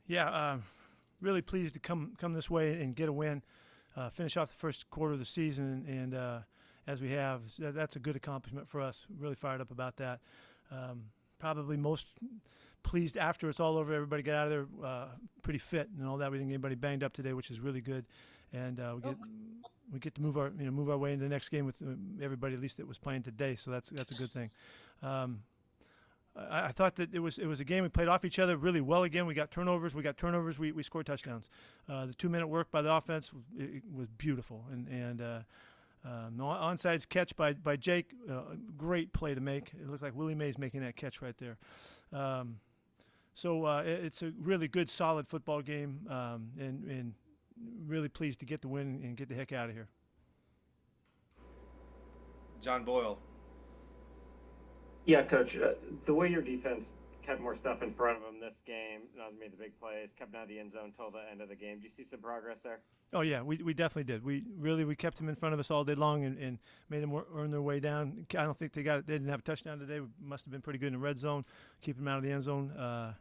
Yeah, really pleased to come this way and get a win, finish off the first quarter of the season, and as we have, that's a good accomplishment for us. Really fired up about that. Probably most pleased after it's all over. Everybody got out of there pretty fit and all that. We didn't get anybody banged up today, which is really good, and we get to move our way into the next game with everybody at least that was playing today. So that's a good thing. I thought that it was a game we played off each other really well again. We got turnovers. We scored touchdowns. The 2-minute work by the offense was beautiful, and the onside catch by Jake, great play to make. It looked like Willie Mays making that catch right there. So it's a really good, solid football game, and really pleased to get the win and get the heck out of here. John Boyle. Yeah, Coach, the way your defense kept more stuff in front of them this game, made the big plays, kept them out of the end zone until the end of the game. Do you see some progress there? Oh, yeah, we definitely did. We kept them in front of us all day long and made them earn their way down. I don't think they didn't have a touchdown today. We must have been pretty good in the red zone, keeping them out of the end zone.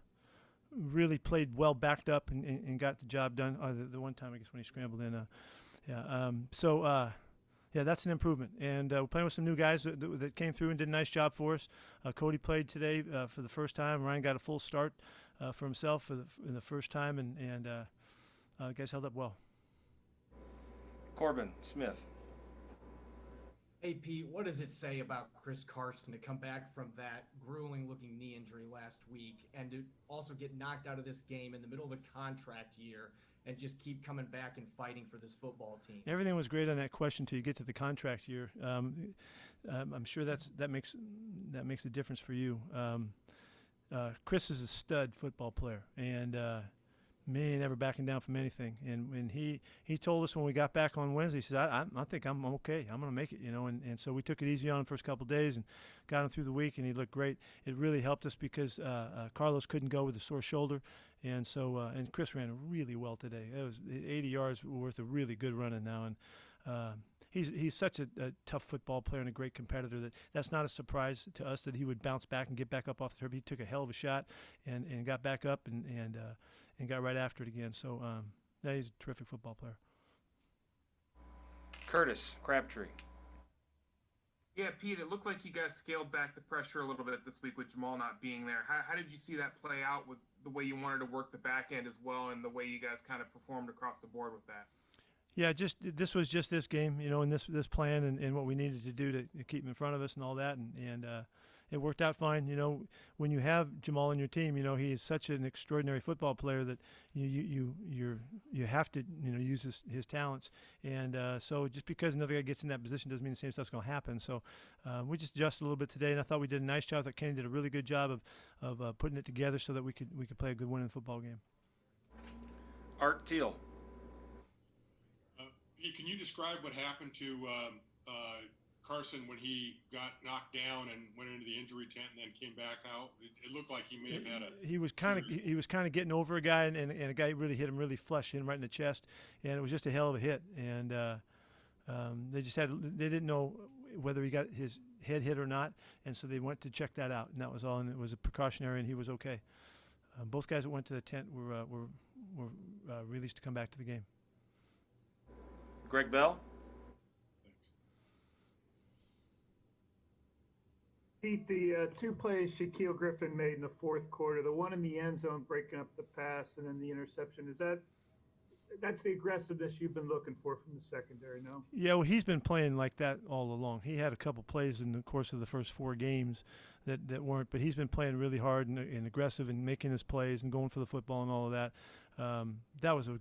Really played well backed up and got the job done. The one time, I guess, when he scrambled in. Yeah, that's an improvement. And we're playing with some new guys that came through and did a nice job for us. Cody played today for the first time. Ryan got a full start for himself in the first time, and the guys held up well. Corbin Smith. Hey, Pete, what does it say about Chris Carson to come back from that grueling-looking knee injury last week and to also get knocked out of this game in the middle of a contract year and just keep coming back and fighting for this football team? Everything was great on that question until you get to the contract year. I'm sure that makes a difference for you. Chris is a stud football player, and me never backing down from anything. And when he told us when we got back on Wednesday, he said, I think I'm okay. I'm going to make it, And so we took it easy on him the first couple of days and got him through the week, and he looked great. It really helped us because Carlos couldn't go with a sore shoulder. And so and Chris ran really well today. It was 80 yards worth of really good running now. And he's such a tough football player and a great competitor that's not a surprise to us that he would bounce back and get back up off the turf. He took a hell of a shot and got back up and got right after it again. So he's a terrific football player. Curtis Crabtree. Yeah, Pete, it looked like you guys scaled back the pressure a little bit this week with Jamal not being there. How did you see that play out with the way you wanted to work the back end as well and the way you guys kind of performed across the board with that? Yeah, this was just this game, and this plan and what we needed to do to keep him in front of us and all that, and it worked out fine. When you have Jamal on your team, he is such an extraordinary football player that you have to use his talents, and so just because another guy gets in that position doesn't mean the same stuff's going to happen. So we just adjusted a little bit today, and I thought we did a nice job. I thought Kenny did a really good job of putting it together so that we could play a good winning football game. Art Teal. Can you describe what happened to Carson when he got knocked down and went into the injury tent and then came back out? It looked like he may have had a. He was kind of getting over a guy, and a guy really hit him really flush, hit him right in the chest, and it was just a hell of a hit. And they didn't know whether he got his head hit or not, and so they went to check that out, and that was all. And it was a precautionary, and he was okay. Both guys that went to the tent were released to come back to the game. Greg Bell. Pete, the two plays Shaquill Griffin made in the fourth quarter, the one in the end zone breaking up the pass and then the interception, that's the aggressiveness you've been looking for from the secondary, no? Yeah, well, he's been playing like that all along. He had a couple plays in the course of the first 4 games that weren't, but he's been playing really hard and aggressive and making his plays and going for the football and all of that. That was a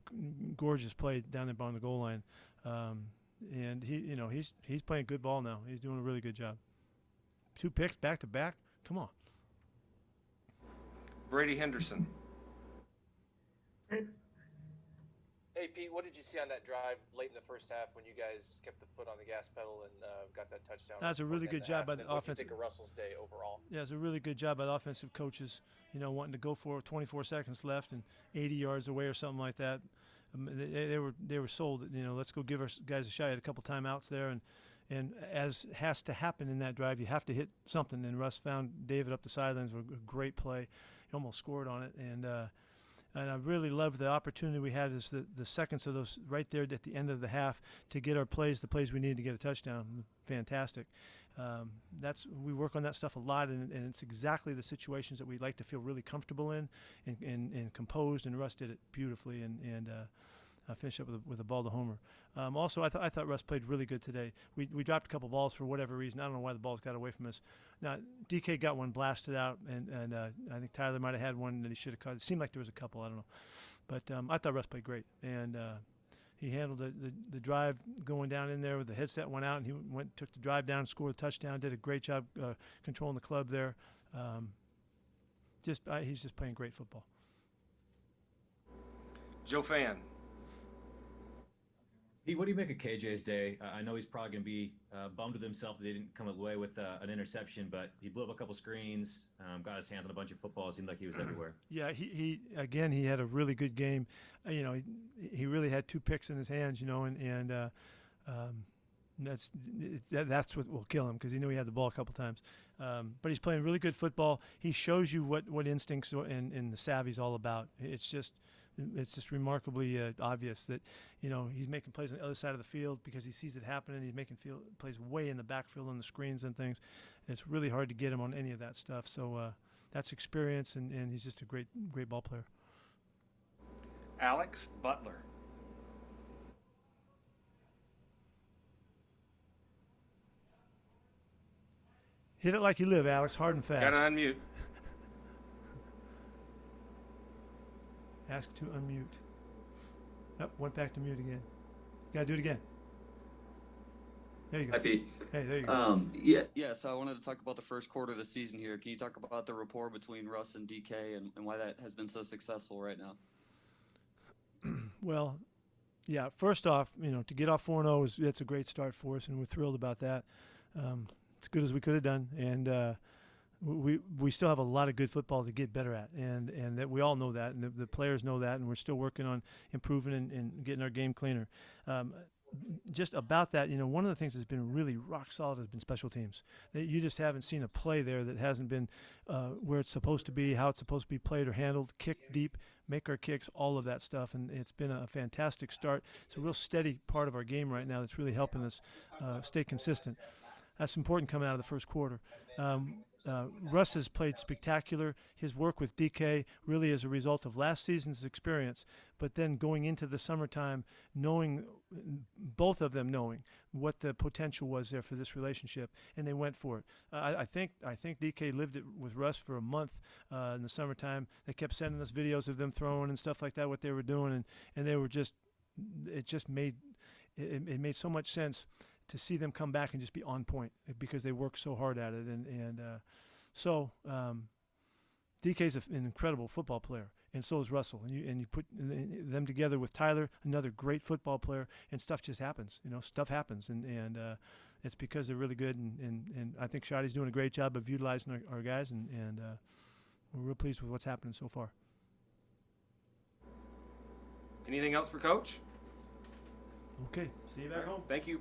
gorgeous play down there on the goal line. And he's playing good ball now. He's doing a really good job. 2 picks back to back. Come on. Brady Henderson. Hey, Pete, what did you see on that drive late in the first half when you guys kept the foot on the gas pedal and got that touchdown? That's a really good job by the offensive. What do you think of Russell's day overall? Yeah, it's a really good job by the offensive coaches, wanting to go for 24 seconds left and 80 yards away or something like that. They were sold that, let's go give our guys a shot. Had a couple timeouts there, and as has to happen in that drive, you have to hit something. And Russ found David up the sidelines with a great play. He almost scored on it, and And I really loved the opportunity we had as the seconds of those right there at the end of the half to get our plays, the plays we needed to get a touchdown. Fantastic. We work on that stuff a lot, and it's exactly the situations that we like to feel really comfortable in and composed, and Russ did it beautifully and finished up with a ball to homer. Also, I thought Russ played really good today. We dropped a couple balls for whatever reason. I don't know why the balls got away from us. Now, DK got one blasted out, and I think Tyler might have had one that he should have caught. It seemed like there was a couple. I don't know. But I thought Russ played great, and he handled the drive going down in there with the headset went out, and he took the drive down, scored a touchdown, did a great job controlling the club there. He's just playing great football. Joe Fan. Pete, what do you make of KJ's day? I know he's probably going to be bummed with himself that he didn't come away with an interception, but he blew up a couple screens, got his hands on a bunch of football. It seemed like he was everywhere. Yeah, he had a really good game. He really had 2 picks in his hands, and that's what will kill him because he knew he had the ball a couple times. But he's playing really good football. He shows you what instincts and the savvy's all about. It's just remarkably obvious that he's making plays on the other side of the field because he sees it happening. He's making plays way in the backfield on the screens and things. It's really hard to get him on any of that stuff. So that's experience, and he's just a great ball player. Alex Butler. Hit it like you live, Alex. Hard and fast. Got to unmute. Ask to unmute. Yep, went back to mute again. Gotta do it again. There you go. Hi, Pete. Hey, there you go. Yeah. So I wanted to talk about the first quarter of the season here. Can you talk about the rapport between Russ and DK and why that has been so successful right now? Well, yeah. First off, to get off 4-0 that's a great start for us, and we're thrilled about that. As good as we could have done, and we still have a lot of good football to get better at, and that we all know that, and the players know that, and we're still working on improving and getting our game cleaner. Just about that, one of the things that's been really rock solid has been special teams. That you just haven't seen a play there that hasn't been where it's supposed to be, how it's supposed to be played or handled, kick deep, make our kicks, all of that stuff, and it's been a fantastic start. It's a real steady part of our game right now that's really helping us stay consistent. That's important coming out of the first quarter. Russ has played spectacular. His work with DK really is a result of last season's experience, but then going into the summertime, both of them knowing what the potential was there for this relationship, and they went for it. I think DK lived it with Russ for a month in the summertime. They kept sending us videos of them throwing and stuff like that, what they were doing, and they were it made so much sense to see them come back and just be on point because they work so hard at it. So DK's an incredible football player, and so is Russell. And you put them together with Tyler, another great football player, and stuff just happens. Stuff happens, and it's because they're really good. And I think Shotty's doing a great job of utilizing our guys, and we're real pleased with what's happening so far. Anything else for Coach? Okay, see you back home. Thank you.